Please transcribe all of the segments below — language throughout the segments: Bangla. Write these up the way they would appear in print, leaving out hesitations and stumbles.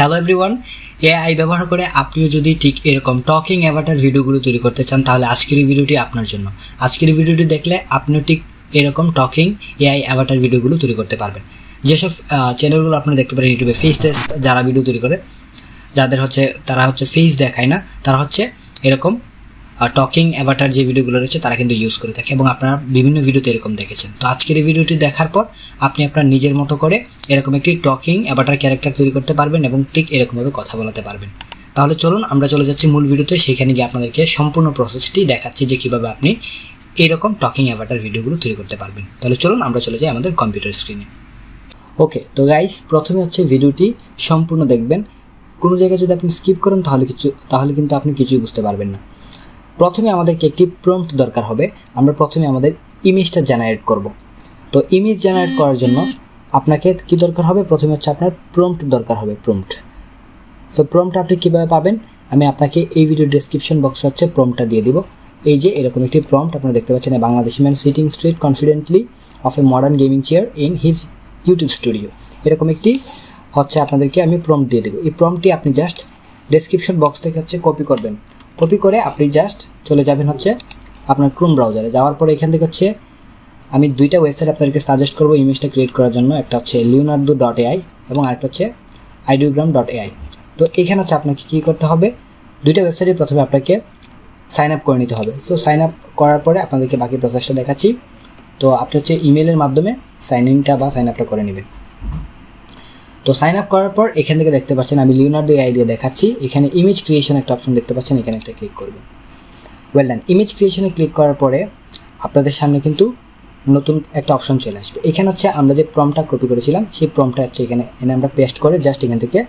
হ্যালো এভরিওয়ান, এআই ব্যবহার করে আপনিও যদি ঠিক এরকম টকিং অ্যাভাটার ভিডিওগুলো তৈরি করতে চান তাহলে আজকের এই ভিডিওটি আপনার জন্য। আজকের এই ভিডিওটি দেখলে আপনিও ঠিক এরকম টকিং এআই অ্যাভাটার ভিডিওগুলো তৈরি করতে পারবেন। যেসব চ্যানেলগুলো আপনারা দেখতে পারেন ইউটিউবে ফেস টেস্ট যারা ভিডিও তৈরি করে, যাদের তারা ফেস দেখায় না, তারা এরকম টকিং অ্যাভাটার যে ভিডিওগুলো রয়েছে তারা কিন্তু ইউজ করে থাকে এবং আপনারা বিভিন্ন ভিডিওতে এরকম দেখেছেন। তো আজকের এই ভিডিওটি দেখার পর আপনি আপনার নিজের মতো করে এরকম একটি টকিং অ্যাভাটার ক্যারেক্টার তৈরি করতে পারবেন এবং ঠিক এরকমভাবে কথা বলাতে পারবেন। তাহলে চলুন আমরা চলে যাচ্ছি মূল ভিডিওতে, সেখানে গিয়ে আপনাদেরকে সম্পূর্ণ প্রসেসটি দেখাচ্ছি যে কীভাবে আপনি এরকম টকিং অ্যাভাটার ভিডিওগুলো তৈরি করতে পারবেন। তাহলে চলুন আমরা চলে যাই আমাদের কম্পিউটার স্ক্রিনে। ওকে, তো গাইস, প্রথমে ভিডিওটি সম্পূর্ণ দেখবেন। কোনো জায়গায় যদি আপনি স্কিপ করেন তাহলে কিন্তু আপনি কিছুই বুঝতে পারবেন না। প্রথমে আমাদেরকে একটি প্রম্পট দরকার হবে। আমরা প্রথমে আমাদের ইমেজটা জেনারেট করব। তো ইমেজ জেনারেট করার জন্য আপনাকে কি দরকার হবে? প্রথমে আপনার প্রম্পট দরকার হবে, প্রম্পট। তো প্রম্পট আপনি কীভাবে পাবেন আমি আপনাকে এই ভিডিও ডেসক্রিপশন বক্সে প্রম্পটটা দিয়ে দিব। এই যে এরকম একটি প্রম্পট আপনারা দেখতে পাচ্ছেন, Bangladeshi man sitting straight confidently of a modern gaming chair in his YouTube studio, এরকম একটি আপনাদেরকে আমি প্রম্পট দিয়ে দেবো। এই প্রম্পটটি আপনি জাস্ট ডেসক্রিপশন বক্স থেকে কপি করবেন। কপি করে আপনি জাস্ট চলে যাবেন আপনার ক্রোম ব্রাউজারে। যাওয়ার পরে এখান থেকে আমি দুইটা ওয়েবসাইট আপনাদেরকে সাজেস্ট করবো ইমেজটা ক্রিয়েট করার জন্য। একটা leonardo.ai এবং আরেকটা ideogram.ai। তো এখানে আপনাকে কী করতে হবে? দুইটা ওয়েবসাইটে প্রথমে আপনাকে সাইন আপ করে নিতে হবে। তো সাইন আপ করার পরে আপনাদেরকে বাকি প্রসেসটা দেখাচ্ছি। তো আপনি ইমেলের মাধ্যমে সাইন ইনটা বা সাইন আপটা করে নেবেন। তো সাইন আপ করার পর এখান থেকে দেখতে পাচ্ছেন আমি leonardo.ai দিয়ে দেখাচ্ছি। এখানে ইমেজ ক্রিয়েশন একটা অপশন দেখতে পাচ্ছেন, এখানে একটা ক্লিক করবেন। Well done. ইমেজ ক্রিয়েশনে ক্লিক করার পরে আপনাদের সামনে কিন্তু নতুন একটা অপশন চলে আসবে। এখানে আমরা যে প্রম্পটটা কপি করেছিলাম সেই প্রম্পটটা এখানে আমরা পেস্ট করে জাস্ট এখান থেকে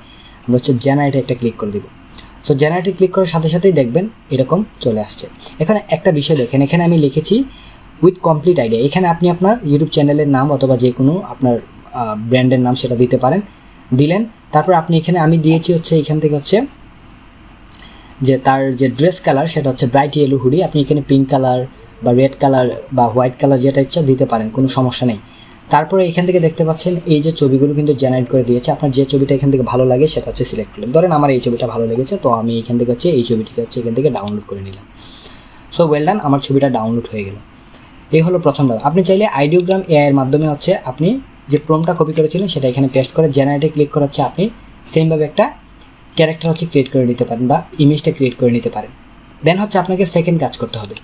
আমরা জেনারেটে একটা ক্লিক করে দেবো। সো জেনারেটে ক্লিক করার সাথে সাথেই দেখবেন এরকম চলে আসছে। এখানে একটা বিষয় দেখেন, এখানে আমি লিখেছি উইথ কমপ্লিট আইডিয়া। এখানে আপনি আপনার ইউটিউব চ্যানেলের নাম অথবা যে কোনো আপনার ব্র্যান্ডের নাম সেটা দিতে পারেন। দিলেন, তারপর আপনি এখানে আমি দিয়েছি এখান থেকে যে তার যে ড্রেস কালার সেটা ব্রাইট ইয়েলো হুডি। আপনি এখানে পিঙ্ক কালার বা রেড কালার বা হোয়াইট কালার যেটা ইচ্ছা দিতে পারেন, কোনো সমস্যা নেই। তারপরে এখান থেকে দেখতে পাচ্ছেন এই যে ছবিগুলো কিন্তু জেনারেট করে দিয়েছে। আপনার যে ছবিটা এখান থেকে ভালো লাগে সেটা সিলেক্ট করলেন। ধরেন আমার এই ছবিটা ভালো লেগেছে, তো আমি এখান থেকে এই ছবিটিকে এখান থেকে ডাউনলোড করে নিলাম। সো ওয়েল ডান, আমার ছবিটা ডাউনলোড হয়ে গেল। এই হলো প্রথম ধাপ। আপনি চাইলে ideogram AI এর মাধ্যমে আপনি যে প্রম্পটটা কপি করেছিলেন সেটা এখানে পেস্ট করে জেনারেটে ক্লিক করে আপনি সেমভাবে একটা ক্যারেক্টার ক্রিয়েট করে নিতে পারেন বা ইমেজটা ক্রিয়েট করে নিতে পারেন। দেন আপনাকে সেকেন্ড কাজ করতে হবে।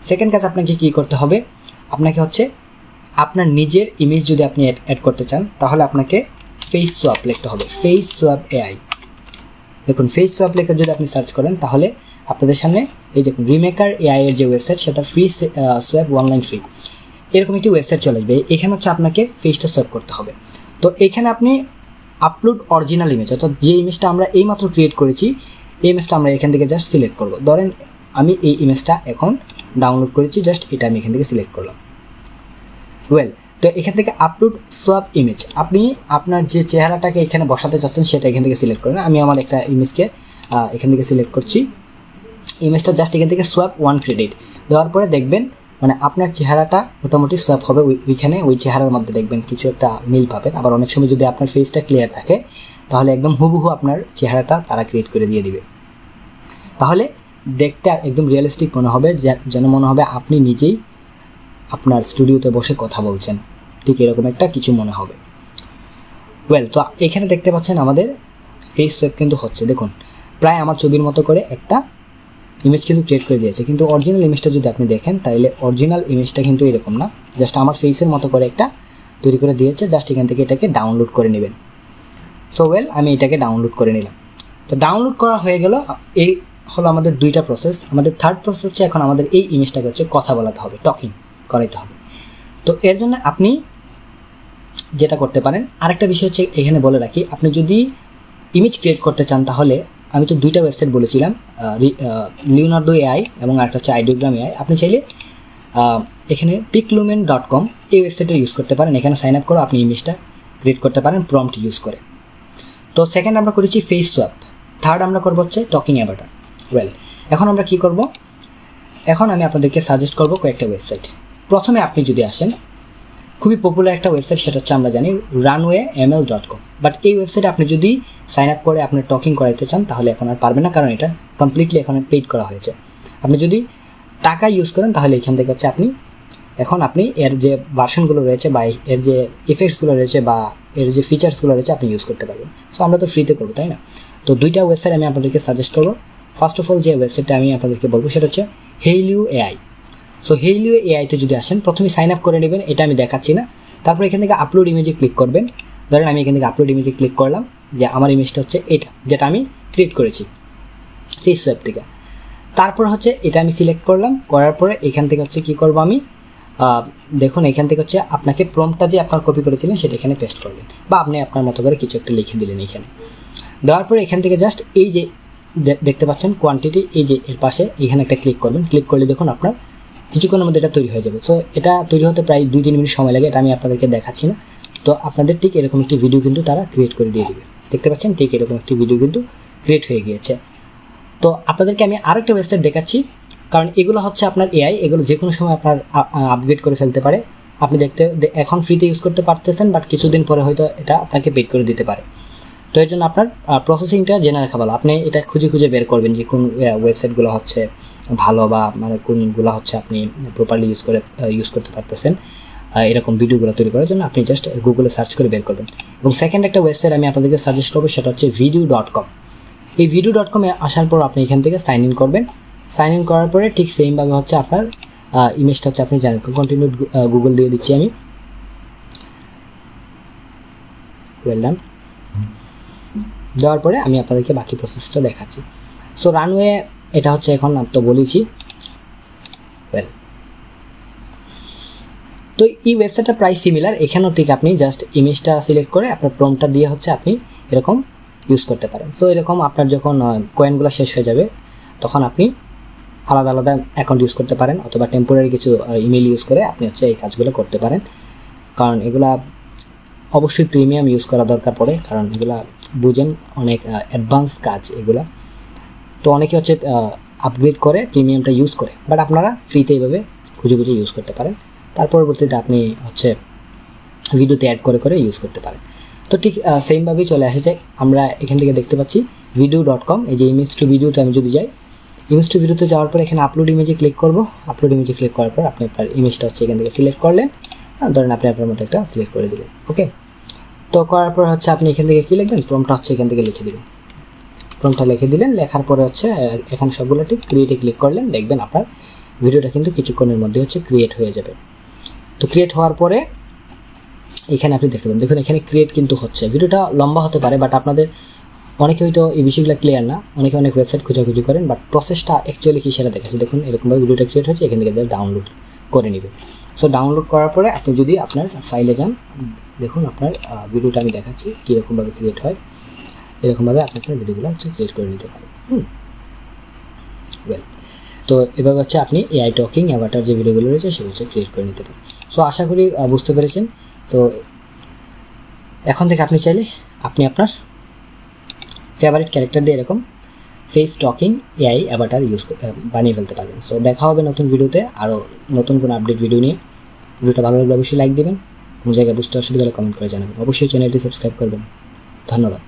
সেকেন্ড কাজ আপনাকে কী করতে হবে? আপনাকে আপনার নিজের ইমেজ যদি আপনি অ্যাড করতে চান তাহলে আপনাকে ফেস সোয়াপ লিখতে হবে। Face swap AI। দেখুন, ফেস সোয়াপ লিখে যদি আপনি সার্চ করেন তাহলে আপনাদের সামনে এই দেখুন রিমেকার AI এর যে ওয়েবসাইট সেটা ফ্রি সোয়াপ অনলাইন ফ্রি, এরকম একটি ওয়েবসাইট চলে আসবে। এখানে আপনাকে ফেসটা সোয়াপ করতে হবে। তো এখানে আপনি আপলোড অরিজিনাল ইমেজ, অর্থাৎ যে ইমেজটা আমরা এইমাত্র ক্রিয়েট করেছি এই ইমেজটা আমরা এখান থেকে জাস্ট সিলেক্ট করব। ধরেন আমি এই ইমেজটা এখন ডাউনলোড করেছি, জাস্ট এটা আমি এখান থেকে সিলেক্ট করলাম। ওয়েল, তো এখান থেকে আপলোড সোয়াপ ইমেজ, আপনি আপনার যে চেহারাটাকে এখানে বসাতে চাচ্ছেন সেটা এখান থেকে সিলেক্ট করেন। আমি আমার একটা ইমেজকে এখান থেকে সিলেক্ট করছি। ইমেজটা জাস্ট এখান থেকে সোয়াপ 1 ক্রেডিট দেওয়ার পরে দেখবেন আপনার চেহারাটা মোটামুটি সোয়াপ হবে। ওই চেহারার মধ্যে দেখবেন কিছু একটা মিল পাবেন। আবার অনেক সময় যদি আপনার ফেসটা ক্লিয়ার থাকে তাহলে একদম হুবহু আপনার চেহারাটা তারা ক্রিয়েট করে দিয়ে দিবে। তাহলে দেখতে একদম রিয়েলিস্টিক মনে হবে, যেন মনে হবে আপনি নিজেই আপনার স্টুডিওতে বসে কথা বলছেন, ঠিক এরকম একটা কিছু মনে হবে। ওয়েল, তো এখানে দেখতে পাচ্ছেন আমাদের ফেস সোয়াপ কিন্তু দেখুন প্রায় আমার ছবির মতো করে একটা ইমেজ কিন্তু ক্রিয়েট করে দিয়েছে। কিন্তু অরিজিনাল ইমেজটা যদি আপনি দেখেন তাহলে অরিজিনাল ইমেজটা কিন্তু এরকম না, জাস্ট আমার ফেসের মতো করে একটা তৈরি করে দিয়েছে। জাস্ট এখান থেকে এটাকে ডাউনলোড করে নেবেন। সো ওয়েল, আমি এটাকে ডাউনলোড করে নিলাম। তো ডাউনলোড করা হয়ে গেল। এই হলো আমাদের দুইটা প্রসেস। আমাদের থার্ড প্রসেস এখন আমাদের এই ইমেজটাকে কথা বলাতে হবে, টকিং করাইতে হবে। তো এর জন্য আপনি যেটা করতে পারেন, আরেকটা বিষয় এখানে বলে রাখি, আপনি যদি ইমেজ ক্রিয়েট করতে চান তাহলে আমি তো দুইটা ওয়েবসাইট বলেছিলাম, leonardo.ai এবং আরেকটা ideogram AI। আপনি চাইলে এখানে piclumen.com এই ওয়েবসাইটটা ইউজ করতে পারেন। এখানে সাইন আপ করে আপনি ইমেজটা ক্রিয়েট করতে পারেন প্রম্পট ইউজ করে। তো সেকেন্ড আমরা করেছি ফেস সোয়াপ, থার্ড আমরা করবো টকিং অ্যাভাটার। ওয়েল, এখন আমরা কি করব? এখন আমি আপনাদেরকে সাজেস্ট করব কয়েকটা ওয়েবসাইট। প্রথমে আপনি যদি আসেন, খুবই পপুলার একটা ওয়েবসাইট, সেটা আমরা জানি runwayml.com। বাট এই ওয়েবসাইটে আপনি যদি সাইন আপ করে আপনার টকিং করাইতে চান তাহলে এখন আর পারবেন না, কারণ এটা কমপ্লিটলি এখন পেইড করা হয়েছে। আপনি যদি টাকা ইউজ করেন তাহলে এখান থেকে হচ্ছে আপনি এর যে ভার্সনগুলো রয়েছে বা এর যে ইফেক্টসগুলো রয়েছে বা এর যে ফিচার্সগুলো রয়েছে আপনি ইউজ করতে পারবেন। সো আমরা তো ফ্রিতে করবো, তাই না? তো দুইটা ওয়েবসাইট আমি আপনাদেরকে সাজেস্ট করবো। ফার্স্ট অফ অল যে ওয়েবসাইটটা আমি আপনাদেরকে বলবো সেটা হচ্ছে হেইলিও এআই। সো হেইলিও এআইতে যদি আসেন, প্রথমে সাইন আপ করে নেবেন, এটা আমি দেখাচ্ছি না। তারপর এখান থেকে আপলোড ইমেজে ক্লিক করবেন। ধরেন আমি এখান থেকে আপলোড ইমেজে ক্লিক করলাম, যে আমার ইমেজটা হচ্ছে এটা, যেটা আমি ক্রিয়েট করেছি ফেস ওয়েব থেকে। তারপর হচ্ছে এটা আমি সিলেক্ট করলাম, করার পরে এখান থেকে হচ্ছে কী করবো আমি, দেখুন এখান থেকে হচ্ছে আপনাকে প্রম্পটটা যে আপনার কপি করেছিলেন সেটা এখানে পেস্ট করলেন, বা আপনি আপনার মতো করে কিছু একটা লিখে দিলেন এখানে। দেওয়ার পরে এখান থেকে জাস্ট এই যে দেখতে পাচ্ছেন কোয়ান্টিটি, এই যে এর পাশে এখানে একটা ক্লিক করবেন। ক্লিক করলে দেখুন আপনার কিছুক্ষণের মধ্যে এটা তৈরি হয়ে যাবে। সো এটা তৈরি হতে প্রায় 2-3 মিনিট সময় লাগে, এটা আমি আপনাদেরকে দেখাচ্ছি না। তো আপনাদের ঠিক এরকম একটি ভিডিও কিন্তু তারা ক্রিয়েট করে দিয়ে দেবে। দেখতে পাচ্ছেন ঠিক এরকম একটি ভিডিও কিন্তু ক্রিয়েট হয়ে গিয়েছে। তো আপনাদেরকে আমি আরেকটা ওয়েবসাইট দেখাচ্ছি, কারণ এগুলো হচ্ছে আপনার এআই, এগুলো যে কোনো সময় আপনার আপগ্রেড করে ফেলতে পারে। আপনি এখন ফ্রিতে ইউজ করতে পারতেছেন, বাট কিছুদিন পরে হয়তো এটা আপনাকে পেড করে দিতে পারে। তো এর জন্য আপনার প্রসেসিংটা জেনে রাখা ভালো। আপনি এটা খুঁজে বের করবেন যে কোন ওয়েবসাইটগুলো হচ্ছে ভালো, বা মানে কোনগুলো হচ্ছে আপনি প্রপারলি ইউজ করতে পারতেছেন এরকম ভিডিওগুলো তৈরি করার জন্য। আপনি জাস্ট গুগলে সার্চ করে বের করবেন। এবং সেকেন্ড একটা ওয়েবসাইট আমি আপনাদেরকে সাজেস্ট করবো, সেটা হচ্ছে video.com। এই video.com-এ আসার পর আপনি এখান থেকে সাইন ইন করবেন। সাইন ইন করার পরে ঠিক সেমভাবে হচ্ছে আপনার ইমেজটা হচ্ছে আপনি জানেন, কন্টিনিউ গুগল দিয়ে দিচ্ছি আমি, ওয়েল ডান। দেওয়ার পরে আমি আপনাদেরকে বাকি প্রসেসটা দেখাচ্ছি। সো রানওয়ে এটা হচ্ছে এখন তো বলেছি, ওয়েল। তো এই ওয়েবসাইটটা প্রায় সিমিলার, এখানেও ঠিক আপনি জাস্ট ইমেজটা সিলেক্ট করে আপনার প্রম্পটটা দিয়ে হচ্ছে আপনি এরকম ইউজ করতে পারেন। সো এরকম আপনার যখন কয়েনগুলো শেষ হয়ে যাবে তখন আপনি আলাদা আলাদা অ্যাকাউন্ট ইউজ করতে পারেন, অথবা টেম্পোরারি কিছু ইমেল ইউজ করে আপনি হচ্ছে এই কাজগুলো করতে পারেন। কারণ এগুলা অবশ্যই প্রিমিয়াম ইউজ করা দরকার পড়ে, কারণ এগুলা বুঝেন অনেক অ্যাডভান্স কাজ এগুলা। তো অনেকে হচ্ছে আপগ্রেড করে প্রিমিয়ামটা ইউজ করে, বাট আপনারা ফ্রিতে এইভাবে খুঁজে ইউজ করতে পারেন। তার পরবর্তীতে আপনি হচ্ছে ভিডিওতে অ্যাড করে ইউজ করতে পারেন। তো ঠিক সেমভাবেই চলে আসে যায়। আমরা এখান থেকে দেখতে পাচ্ছি video.com। এই যে ইমেজ টু ভিডিওতে আমি যদি যাই, ইমেজ টু ভিডিওতে যাওয়ার পর এখানে আপলোড ইমেজে ক্লিক করব। আপলোড ইমেজে ক্লিক করার পর আপনি আপনার ইমেজটা হচ্ছে এখান থেকে সিলেক্ট করলেন, ধরেন আপনি আপনার মতো একটা সিলেক্ট করে দিলেন, ওকে। তো করার পর হচ্ছে আপনি এখান থেকে কী লিখবেন, প্রম্পটটা হচ্ছে এখান থেকে লিখে দিবেন। প্রম্পটটা লিখে দিলেন, লেখার পরে হচ্ছে এখানে সবগুলো ঠিক ক্রিয়েটে ক্লিক করলেন, দেখবেন আপনার ভিডিওটা কিন্তু কিছুক্ষণের মধ্যে হচ্ছে ক্রিয়েট হয়ে যাবে। তো ক্রিয়েট হওয়ার পরে এখানে আপনি দেখতে পাবেন, দেখুন এখানে ক্রিয়েট কিন্তু হচ্ছে। ভিডিওটা লম্বা হতে পারে, বাট আপনাদের অনেকে হয়তো এই বিষয়গুলো ক্লিয়ার না, অনেক ওয়েবসাইট খোঁজাখুঁজি করেন, বাট প্রসেসটা অ্যাকচুয়ালি কী সেটা দেখাচ্ছে। দেখুন এরকমভাবে ভিডিওটা ক্রিয়েট হচ্ছে, এখান থেকে ডাউনলোড করে নেবেন। সো ডাউনলোড করার পরে আপনি যদি আপনার ফাইলে যান, দেখুন আপনার ভিডিওটা আমি দেখাচ্ছি কীরকমভাবে ক্রিয়েট হয়। এরকমভাবে আপনি আপনার ভিডিওগুলো হচ্ছে ক্রিয়েট করে নিতে পারেন। ওয়েল, তো এভাবে হচ্ছে আপনি এআই টকিং অ্যাভাটার যে ভিডিওগুলো রয়েছে সেগুলো হচ্ছে ক্রিয়েট করে নিতে পারেন। সো আশা করি বুঝতে পেরেছেন। তো এখন থেকে আপনি চাইলে আপনি আপনার ফেভারিট ক্যারেক্টার দিয়ে এরকম ফেস টকিং এআই অ্যাভাটার বানিয়ে ফেলতে পারবেন। সো দেখা হবে নতুন ভিডিওতে, আরও নতুন কোনো আপডেট ভিডিও নিয়ে। ভিডিওটা ভালো লাগলে অবশ্যই লাইক দেবেন, কোনো জায়গায় বুঝতে অসুবিধা হলে কমেন্ট করে জানাবেন। অবশ্যই চ্যানেলটি সাবস্ক্রাইব করবেন। ধন্যবাদ।